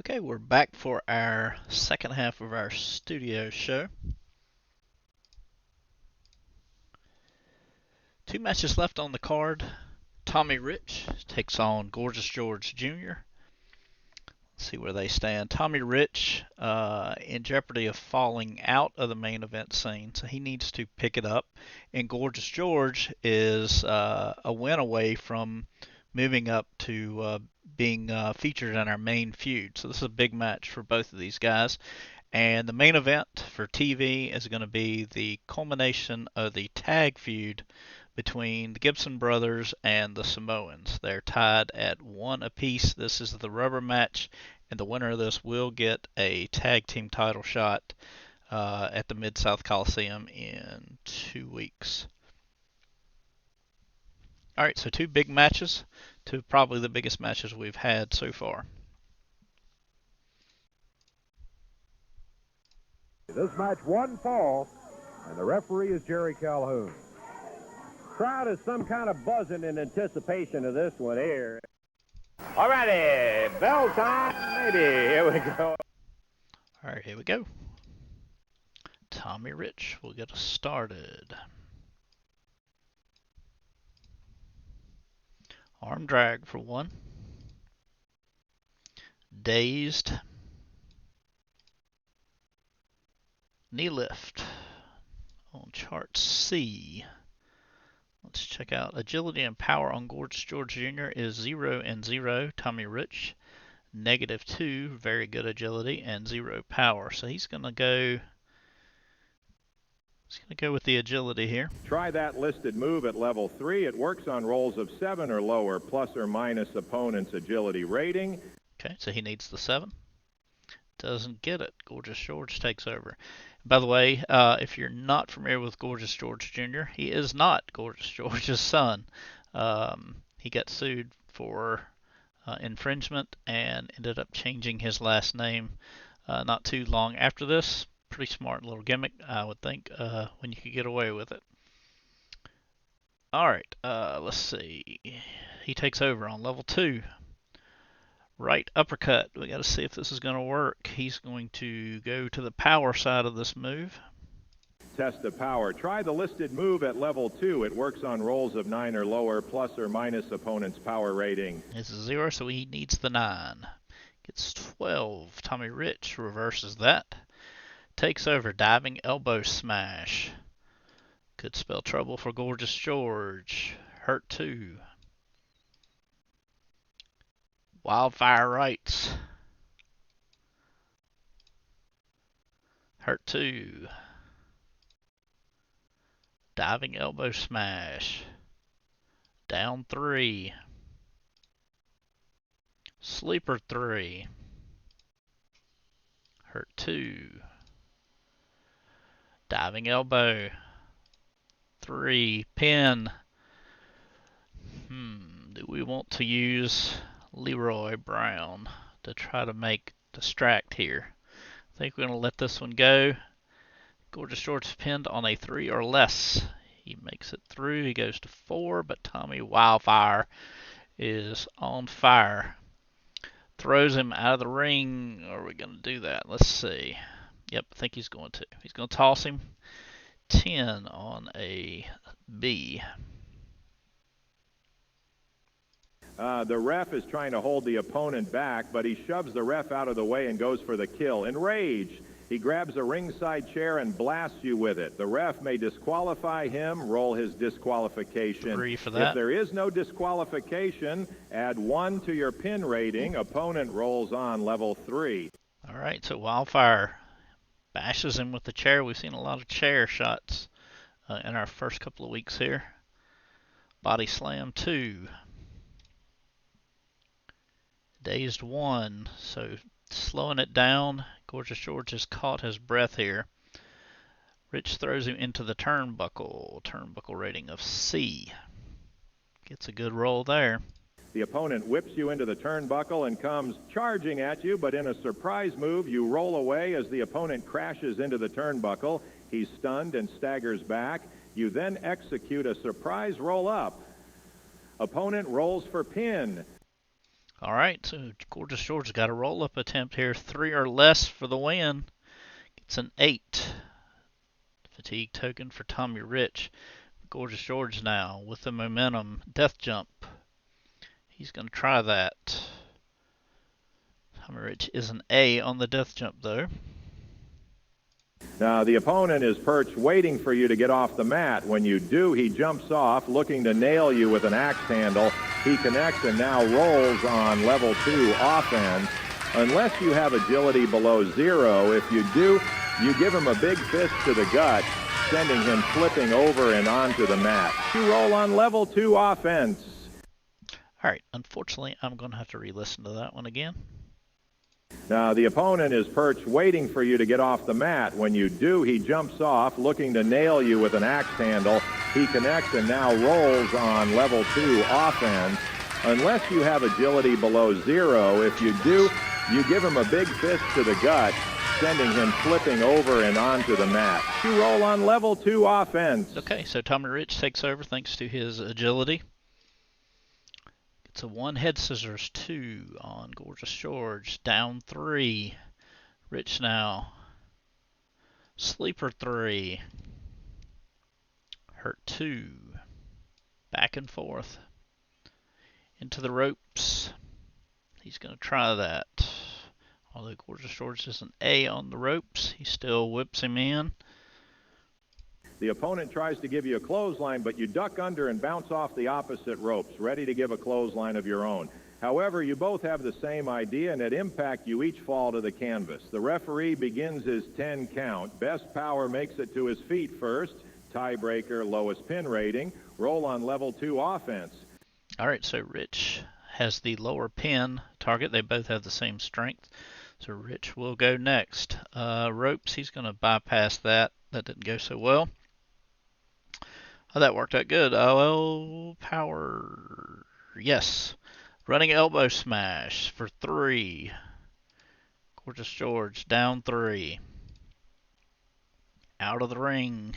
Okay, we're back for our second half of our studio show. 2 matches left on the card. Tommy Rich takes on Gorgeous George Jr. Let's see where they stand. Tommy Rich in jeopardy of falling out of the main event scene, so he needs to pick it up. And Gorgeous George is a win away from moving up to being featured in our main feud. So this is a big match for both of these guys. And the main event for TV is going to be the culmination of the tag feud between the Gibson brothers and the Samoans. They're tied at 1 apiece. This is the rubber match, and the winner of this will get a tag team title shot at the Mid-South Coliseum in 2 weeks. All right, so 2 big matches, 2 probably the biggest matches we've had so far. This match 1 fall, and the referee is Jerry Calhoun. Crowd is some kind of buzzing in anticipation of this one here. All righty, bell time, maybe. Here we go. All right, here we go. Tommy Rich will get us started. Arm drag for 1. Dazed. Knee lift on chart C. Let's check out agility and power on Gorgeous George Jr. is 0 and 0. Tommy Rich, -2, very good agility, and 0 power. So he's gonna go with the agility here. Try that listed move at level 3. It works on rolls of 7 or lower, plus or minus opponent's agility rating. Okay, so he needs the 7. Doesn't get it. Gorgeous George takes over. By the way, if you're not familiar with Gorgeous George Jr., he is not Gorgeous George's son. He got sued for infringement and ended up changing his last name not too long after this. Pretty smart little gimmick, I would think, when you could get away with it. Alright, let's see. He takes over on level 2. Right uppercut. We got to see if this is going to work. He's going to go to the power side of this move. Test the power. Try the listed move at level 2. It works on rolls of 9 or lower, plus or minus opponent's power rating. This is 0, so he needs the 9. Gets 12. Tommy Rich reverses that. Takes over. Diving elbow smash. Could spell trouble for Gorgeous George. Hurt 2. Wildfire Right. Hurt 2. Diving elbow smash. Down 3. Sleeper 3. Hurt 2. Diving elbow. 3. Pin. Do we want to use Leroy Brown to try to distract here? I think we're going to let this one go. Gorgeous George is pinned on a 3 or less. He makes it through. He goes to 4, but Tommy Wildfire is on fire. Throws him out of the ring. Are we going to do that? Let's see. Yep, I think he's going to. He's going to toss him. 10 on a B. The ref is trying to hold the opponent back, but he shoves the ref out of the way and goes for the kill. Enraged, he grabs a ringside chair and blasts you with it. The ref may disqualify him, roll his disqualification. 3 for that. If there is no disqualification, add 1 to your pin rating. Opponent rolls on level 3. All right, so Wildfire bashes him with the chair. We've seen a lot of chair shots in our first couple of weeks here. Body slam 2. Dazed 1, so slowing it down. Gorgeous George has caught his breath here. Rich throws him into the turnbuckle. Turnbuckle rating of C. Gets a good roll there. The opponent whips you into the turnbuckle and comes charging at you, but in a surprise move, you roll away as the opponent crashes into the turnbuckle. He's stunned and staggers back. You then execute a surprise roll-up. Opponent rolls for pin. All right, so Gorgeous George got a roll-up attempt here. 3 or less for the win. It's an 8. Fatigue token for Tommy Rich. Gorgeous George now with the momentum. Death jump. He's going to try that. Tommy Rich is an A on the death jump, though. Now, the opponent is perched waiting for you to get off the mat. When you do, he jumps off, looking to nail you with an axe handle. He connects and now rolls on level 2 offense. Unless you have agility below 0, if you do, you give him a big fist to the gut, sending him flipping over and onto the mat. You roll on level 2 offense. All right, unfortunately, I'm going to have to re-listen to that one again. Now, the opponent is perched waiting for you to get off the mat. When you do, he jumps off, looking to nail you with an axe handle. He connects and now rolls on level 2 offense. Unless you have agility below 0, if you do, you give him a big fist to the gut, sending him flipping over and onto the mat. You roll on level 2 offense. Okay, so Tommy Rich takes over thanks to his agility. It's a 1 head scissors 2 on Gorgeous George. Down 3. Rich now. Sleeper 3. Hurt 2. Back and forth. Into the ropes. He's going to try that. Although Gorgeous George is an A on the ropes, he still whips him in. The opponent tries to give you a clothesline, but you duck under and bounce off the opposite ropes, ready to give a clothesline of your own. However, you both have the same idea, and at impact, you each fall to the canvas. The referee begins his 10 count. Best power makes it to his feet first. Tiebreaker, lowest pin rating. Roll on level 2 offense. All right, so Rich has the lower pin target. They both have the same strength. So Rich will go next. Ropes, he's going to bypass that. That didn't go so well. Oh, that worked out good. Oh, power. Yes. Running elbow smash for 3. Gorgeous George down 3. Out of the ring.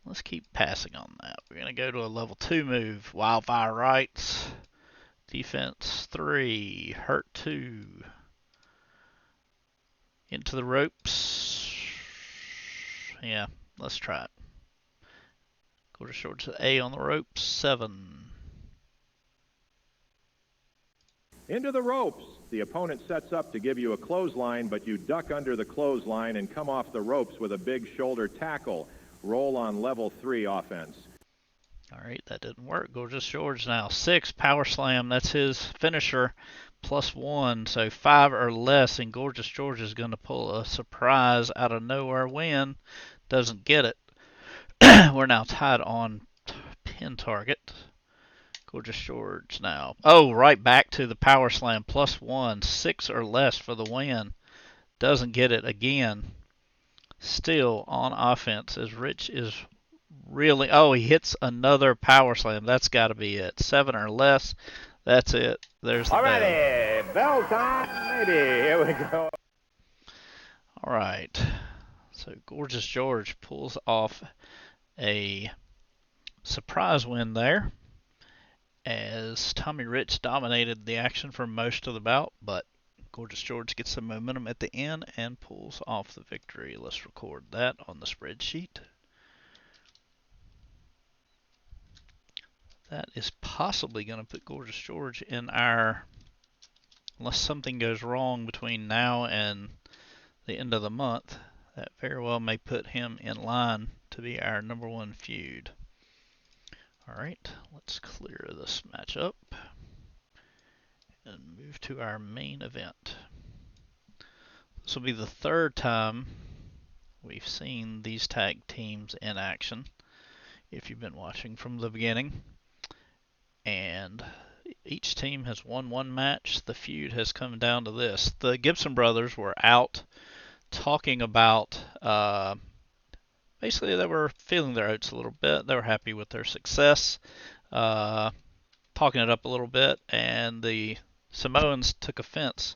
Let's keep passing on that. We're going to go to a level 2 move. Wildfire Right. Defense 3. Hurt 2. Into the ropes. Yeah, let's try it. Gorgeous George to A on the ropes. 7. Into the ropes. The opponent sets up to give you a clothesline, but you duck under the clothesline and come off the ropes with a big shoulder tackle. Roll on level 3 offense. All right, that didn't work. Gorgeous George now. 6, power slam. That's his finisher. +1, so 5 or less, and Gorgeous George is going to pull a surprise out of nowhere win. Doesn't get it. We're now tied on pin target. Gorgeous George now. Oh, right back to the power slam. +1, 6 or less for the win. Doesn't get it again. Still on offense as Rich is really... Oh, he hits another power slam. That's got to be it. 7 or less. That's it. There's the Alrighty, bell time, maybe. Here we go. All right. So Gorgeous George pulls off a surprise win there, as Tommy Rich dominated the action for most of the bout, but Gorgeous George gets some momentum at the end and pulls off the victory. Let's record that on the spreadsheet. That is possibly going to put Gorgeous George in our, unless something goes wrong between now and the end of the month, that very well may put him in line to be our #1 feud. Alright, let's clear this match up and move to our main event. This will be the 3rd time we've seen these tag teams in action, if you've been watching from the beginning. And each team has won 1 match. The feud has come down to this. The Gibson brothers were out talking about, basically they were feeling their oats a little bit. They were happy with their success, talking it up a little bit, and the Samoans took offense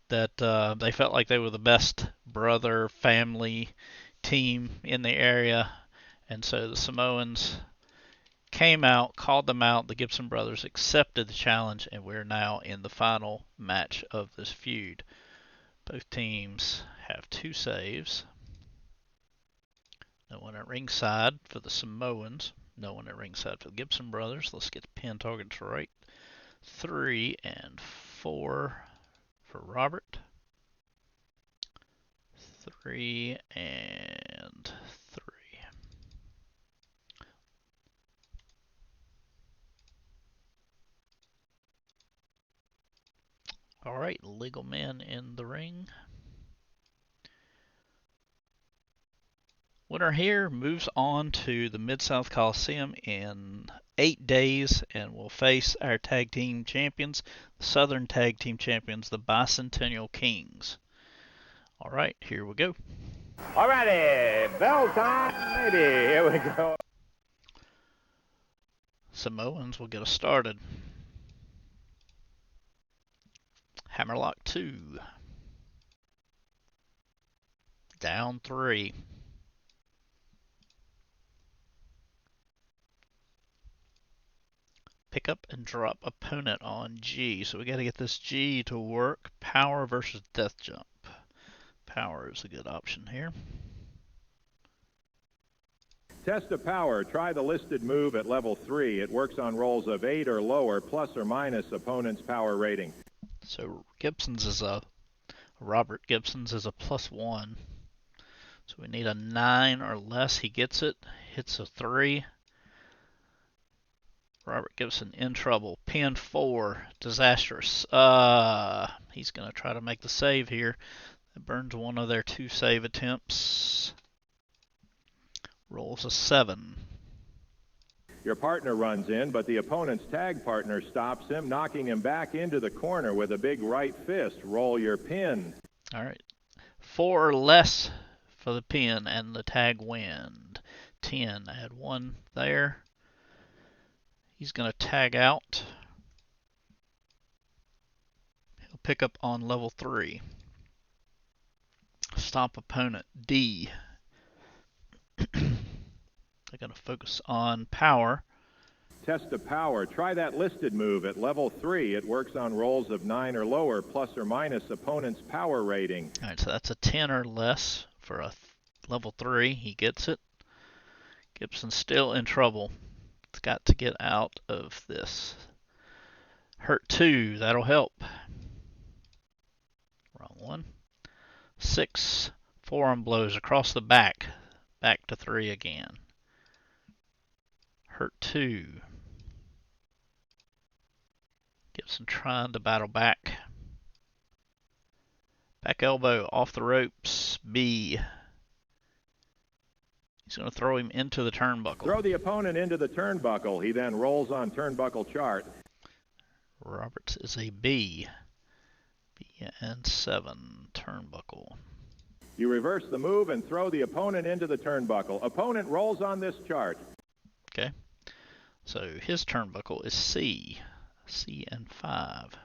that they felt like they were the best brother family team in the area, and so the Samoans came out, called them out. The Gibson brothers accepted the challenge, and we're now in the final match of this feud. Both teams have 2 saves. No one at ringside for the Samoans. No one at ringside for the Gibson brothers. Let's get the pin targets right. 3 and 4 for Robert. 3 and 3. All right, legal men in the ring. Winner here moves on to the Mid-South Coliseum in 8 days and will face our tag team champions, the Southern Tag Team Champions, the Bicentennial Kings. All right, here we go. All righty, bell time, maybe. Here we go. Samoans will get us started. Hammerlock 2. Down 3. Pick up and drop opponent on G. So we got to get this G to work. Power versus death jump. Power is a good option here. Test of power. Try the listed move at level 3. It works on rolls of 8 or lower, plus or minus opponent's power rating. So Robert Gibson's is a +1. So we need a 9 or less. He gets it. Hits a 3. Robert Gibson in trouble. Pin 4. Disastrous. He's going to try to make the save here. That burns one of their 2 save attempts. Rolls a 7. Your partner runs in, but the opponent's tag partner stops him, knocking him back into the corner with a big right fist. Roll your pin. All right. 4 or less for the pin and the tag win. 10. I had 1 there. He's going to tag out. He'll pick up on level 3. Stomp opponent D. They're going to focus on power. Test of power. Try that listed move at level 3. It works on rolls of 9 or lower, plus or minus opponent's power rating. All right, so that's a 10 or less for a level 3. He gets it. Gibson's still in trouble. It's got to get out of this. Hurt 2. That'll help. Wrong one. 6. Forearm blows across the back. Back to 3 again. Hurt 2. Gibson trying to battle back. Back elbow off the ropes. B. He's going to throw him into the turnbuckle. Throw the opponent into the turnbuckle. He then rolls on turnbuckle chart. Roberts is a B. B and 7 turnbuckle. You reverse the move and throw the opponent into the turnbuckle. Opponent rolls on this chart. Okay. So his turnbuckle is C. C and 5.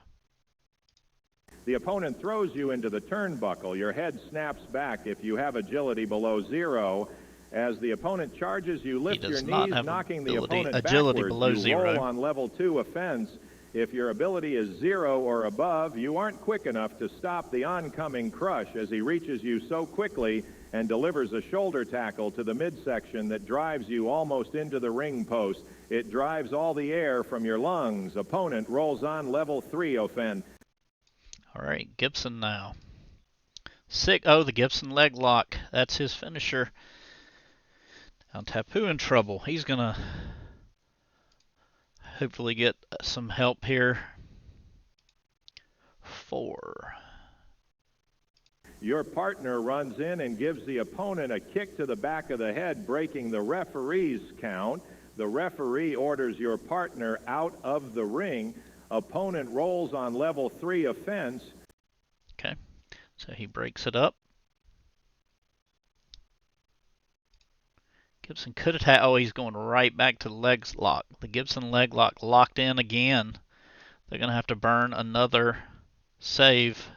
The opponent throws you into the turnbuckle. Your head snaps back if you have agility below 0. As the opponent charges, you lift your knees, knocking the opponent agility backwards. Below you 0. roll on level 2 offense. If your ability is 0 or above, you aren't quick enough to stop the oncoming crush as he reaches you so quickly and delivers a shoulder tackle to the midsection that drives you almost into the ring post. It drives all the air from your lungs. Opponent rolls on level 3 offense. All right, Gibson now. Oh, the Gibson leg lock. That's his finisher. Now Tapu in trouble. He's going to hopefully get some help here. 4. Your partner runs in and gives the opponent a kick to the back of the head, breaking the referee's count. The referee orders your partner out of the ring. Opponent rolls on level 3 offense. Okay, so he breaks it up. Gibson could attack. Oh, he's going right back to the leg lock. The Gibson leg lock locked in again. They're going to have to burn another save.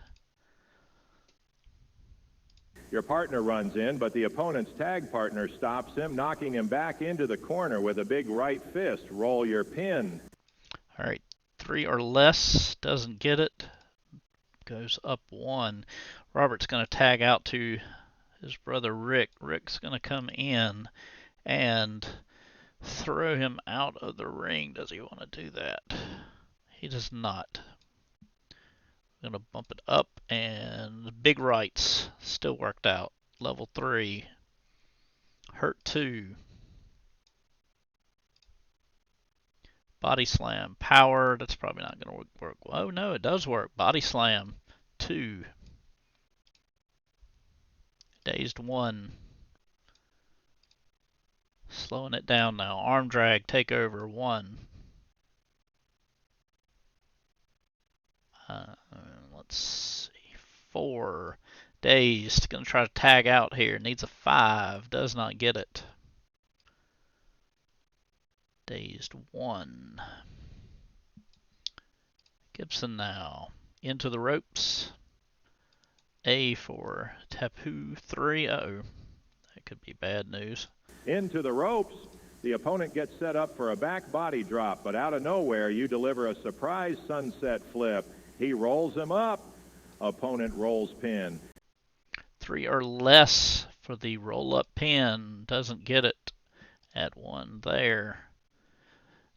Your partner runs in, but the opponent's tag partner stops him, knocking him back into the corner with a big right fist. Roll your pin. All right, 3 or less, doesn't get it, goes up 1. Robert's going to tag out to his brother Rick. Rick's going to come in and throw him out of the ring. Does he want to do that? He does not. I'm going to bump it up, and big rights still worked out. Level 3. Hurt 2. Body slam. Power. That's probably not going to work. Oh, no, it does work. Body slam 2. Dazed 1. Slowing it down now. Arm drag. Takeover 1. Let's see. 4. Dazed. Going to try to tag out here. Needs a 5. Does not get it. Dazed 1. Gibson now. Into the ropes. A for Tapu 3. Uh-oh. That could be bad news. Into the ropes. The opponent gets set up for a back body drop, but out of nowhere, you deliver a surprise sunset flip. He rolls him up. Opponent rolls pin. 3 or less for the roll-up pin. Doesn't get it at 1 there.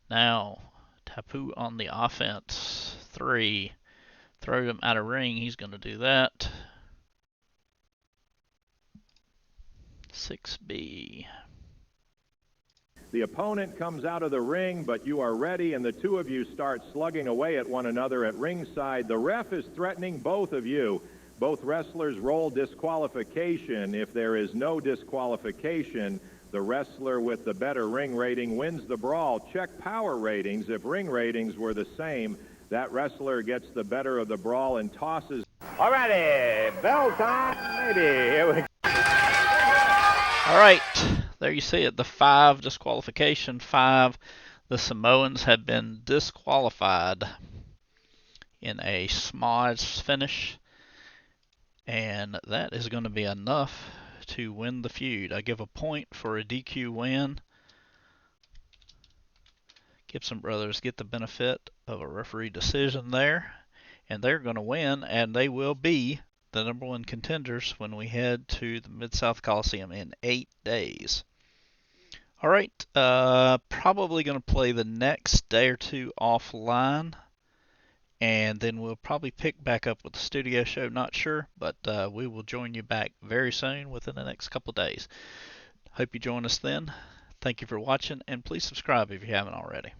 Now, Tapu on the offense. 3. Throw him out of ring. He's going to do that. 6B. The opponent comes out of the ring, but you are ready, and the two of you start slugging away at one another at ringside. The ref is threatening both of you. Both wrestlers roll disqualification. If there is no disqualification, the wrestler with the better ring rating wins the brawl. Check power ratings. If ring ratings were the same, that wrestler gets the better of the brawl and tosses. All righty, bell time, maybe. Here we go. All right, there you see it. The 5 disqualification. 5. The Samoans have been disqualified in a smodge finish, and that is going to be enough to win the feud. I give a point for a DQ win. Gibson brothers get the benefit of a referee decision there, and they're going to win, and they will be the number 1 contenders when we head to the Mid-South Coliseum in 8 days. All right, probably going to play the next day or 2 offline, and then we'll probably pick back up with the studio show. Not sure, but we will join you back very soon within the next couple days. Hope you join us then. Thank you for watching, and please subscribe if you haven't already.